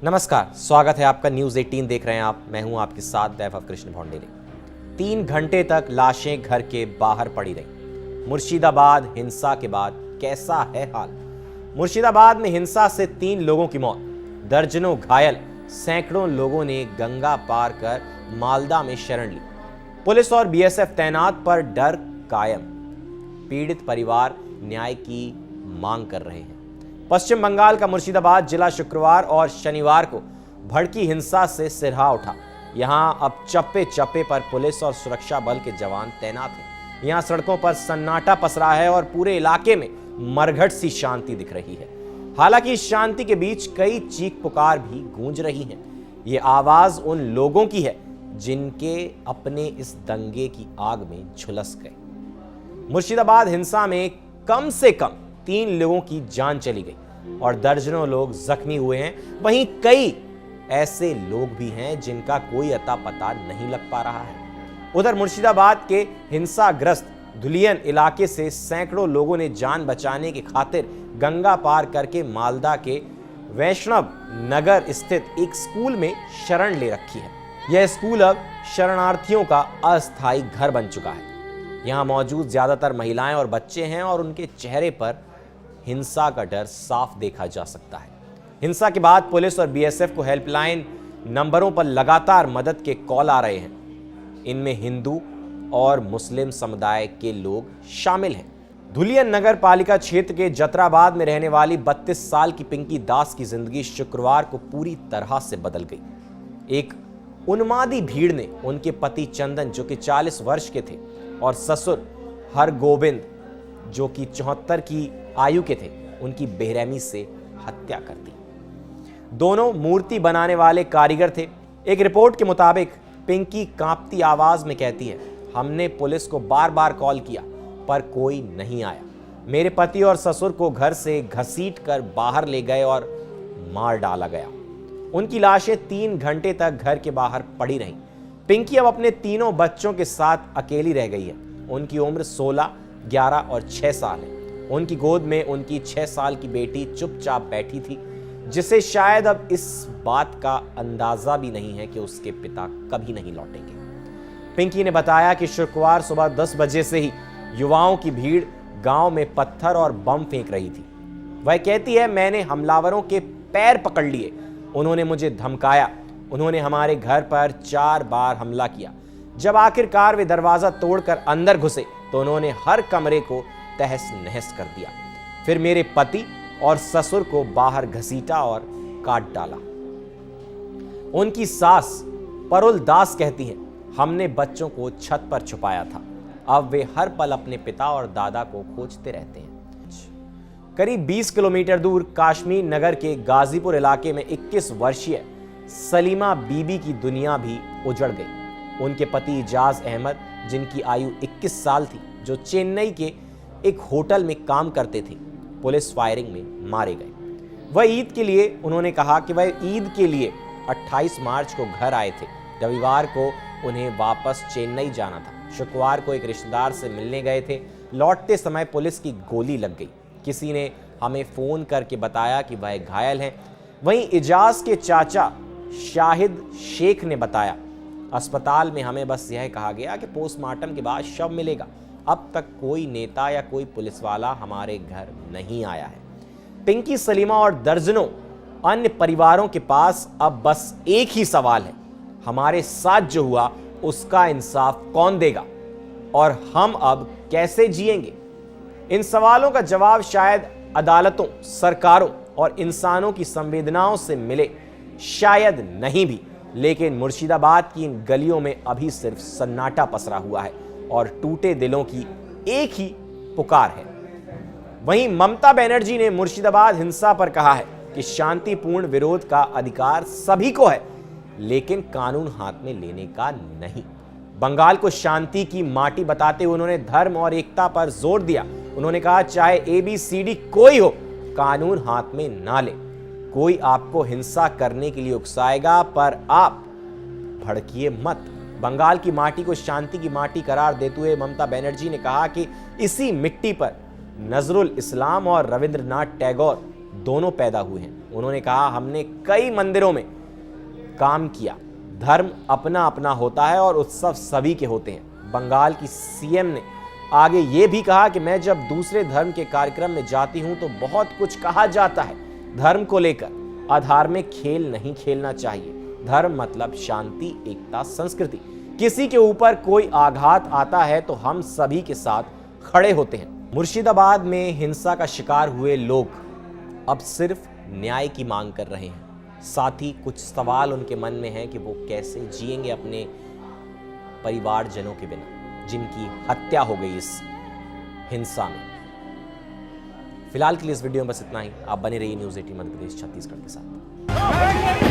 नमस्कार, स्वागत है आपका। न्यूज़ 18 देख रहे हैं आप। मैं हूं आपके साथ वैभव कृष्ण भौंडेले। 3 घंटे तक लाशें घर के बाहर पड़ी रहीं। मुर्शिदाबाद हिंसा के बाद कैसा है हाल? मुर्शिदाबाद में हिंसा से 3 लोगों की मौत, दर्जनों घायल, सैकड़ों लोगों ने गंगा पार कर मालदा में शरण ली। पुलिस और बीएसएफ तैनात पर डर कायम। पीड़ित परिवार न्याय की मांग कर रहे हैं। पश्चिम बंगाल का मुर्शिदाबाद जिला शुक्रवार और शनिवार को भड़की हिंसा से सिरहा उठा। यहां अब चप्पे चप्पे पर पुलिस और सुरक्षा बल के जवान तैनात हैं। यहां सड़कों पर सन्नाटा पसरा है और पूरे इलाके में मरघट सी शांति दिख रही है। हालांकि इस शांति के बीच कई चीख पुकार भी गूंज रही हैं। ये आवाज उन लोगों की है जिनके अपने इस दंगे की आग में झुलस गए। मुर्शिदाबाद हिंसा में कम से कम 3 लोगों की जान चली गई और दर्जनों लोग जख्मी हुए हैं। वहीं कई ऐसे लोग भी हैं जिनका कोई अता पता नहीं लग पा रहा है। उधर मुर्शिदाबाद के हिंसाग्रस्त धुलियन इलाके से सैकड़ों लोगों ने जान बचाने की खातिर गंगा पार करके मालदा के वैष्णव नगर स्थित एक स्कूल में शरण ले रखी है। यह स्कूल अब शरणार्थियों का अस्थायी घर बन चुका है। यहां मौजूद ज्यादातर महिलाएं और बच्चे हैं और उनके चेहरे पर हिंसा का डर साफ देखा जा सकता है। हिंसा के बाद पुलिस और बीएसएफ को हेल्पलाइन नंबरों पर लगातार मदद के कॉल आ रहे हैं। इनमें हिंदू और मुस्लिम समुदाय के लोग शामिल हैं। धुलियन नगर पालिका क्षेत्र के जतराबाद में रहने वाली 32 साल की पिंकी दास की जिंदगी शुक्रवार को पूरी तरह से बदल गई। एक उन्मादी भीड़ ने उनके पति चंदन, जो कि 40 वर्ष के थे, और ससुर हरगोविंद, जो कि 74 की आयु के थे, उनकी बेरहमी से हत्या कर दी। दोनों मूर्ति बनाने वाले कारीगर थे। एक रिपोर्ट के मुताबिक पिंकी कांपती आवाज में कहती है, हमने पुलिस को बार बार कॉल किया पर कोई नहीं आया। मेरे पति और ससुर को घर से घसीट कर बाहर ले गए और मार डाला गया। उनकी लाशें 3 घंटे तक घर के बाहर पड़ी रहीं। पिंकी अब अपने तीनों बच्चों के साथ अकेली रह गई है। उनकी उम्र 16, 11 और 6 साल है। उनकी गोद में उनकी 6 साल की बेटी चुपचाप बैठी थी, जिसे शायद अब इस बात का अंदाजा भी नहीं है कि उसके पिता कभी नहीं लौटेंगे। पिंकी ने बताया कि शुक्रवार सुबह 10 बजे से ही युवाओं की भीड़ गांव में पत्थर और बम फेंक रही थी। वह कहती है, मैंने हमलावरों के पैर पकड़ लिए। उन्होंने मुझे धमकाया। उन्होंने हमारे घर पर 4 बार हमला किया। जब आखिरकार वे दरवाजा तोड़कर अंदर घुसे तो उन्होंने हर कमरे को तहस नहस कर दिया। फिर मेरे पति और ससुर को बाहर घसीटा और काट डाला। उनकी सास परुल दास कहती हैं, हमने बच्चों को छत पर छुपाया था। अब वे हर पल अपने पिता और दादा को खोजते रहते हैं। करीब 20 किलोमीटर दूर काश्मीर नगर के गाजीपुर इलाके में 21 वर्षीय सलीमा बीबी की दुनिया भी उजड़ गई। उनके पति इजाज अहमद, जिनकी आयु 21 साल थी, जो चेन्नई के एक होटल में काम करते थे, पुलिस फायरिंग में मारे गए। वह ईद के लिए उन्होंने कहा कि वह ईद के लिए 28 मार्च को घर आए थे। रविवार को उन्हें वापस चेन्नई जाना था। शुक्रवार को एक रिश्तेदार से मिलने गए थे। लौटते समय पुलिस की गोली लग गई। किसी ने हमें फोन करके बताया कि वह घायल हैं। वहीं इजाज के चाचा शाहिद शेख ने बताया, अस्पताल में हमें बस यह कहा गया कि पोस्टमार्टम के बाद शव मिलेगा। अब तक कोई नेता या कोई पुलिस वाला हमारे घर नहीं आया है। पिंकी, सलीमा और दर्जनों अन्य परिवारों के पास अब बस एक ही सवाल है, हमारे साथ जो हुआ उसका इंसाफ कौन देगा और हम अब कैसे जिएंगे? इन सवालों का जवाब शायद अदालतों, सरकारों और इंसानों की संवेदनाओं से मिले, शायद नहीं भी। लेकिन मुर्शिदाबाद की इन गलियों में अभी सिर्फ सन्नाटा पसरा हुआ है और टूटे दिलों की एक ही पुकार है। वहीं ममता बनर्जी ने मुर्शिदाबाद हिंसा पर कहा है कि शांतिपूर्ण विरोध का अधिकार सभी को है, लेकिन कानून हाथ में लेने का नहीं। बंगाल को शांति की माटी बताते हुए उन्होंने धर्म और एकता पर जोर दिया। उन्होंने कहा, चाहे ABCD कोई हो, कानून हाथ में ना ले। कोई आपको हिंसा करने के लिए उकसाएगा, पर आप भड़किए मत। बंगाल की माटी को शांति की माटी करार देते हुए ममता बनर्जी ने कहा कि इसी मिट्टी पर नजरुल इस्लाम और रविंद्रनाथ टैगोर दोनों पैदा हुए हैं। उन्होंने कहा, हमने कई मंदिरों में काम किया, धर्म अपना अपना होता है और उत्सव सभी के होते हैं। बंगाल की सीएम ने आगे ये भी कहा कि मैं जब दूसरे धर्म के कार्यक्रम में जाती हूं तो बहुत कुछ कहा जाता है धर्म को लेकर। अधार्मिक खेल नहीं खेलना चाहिए। धर्म मतलब शांति, एकता, संस्कृति। किसी के ऊपर कोई आघात आता है तो हम सभी के साथ खड़े होते हैं। मुर्शिदाबाद में हिंसा का शिकार हुए लोग अब सिर्फ न्याय की मांग कर रहे हैं। साथ ही कुछ सवाल उनके मन में है कि वो कैसे जिएंगे अपने परिवारजनों के बिना, जिनकी हत्या हो गई इस हिंसा में। फिलहाल के लिए इस वीडियो में बस इतना ही। आप बने रहिए न्यूज़ 18 मध्य प्रदेश छत्तीसगढ़ के साथ।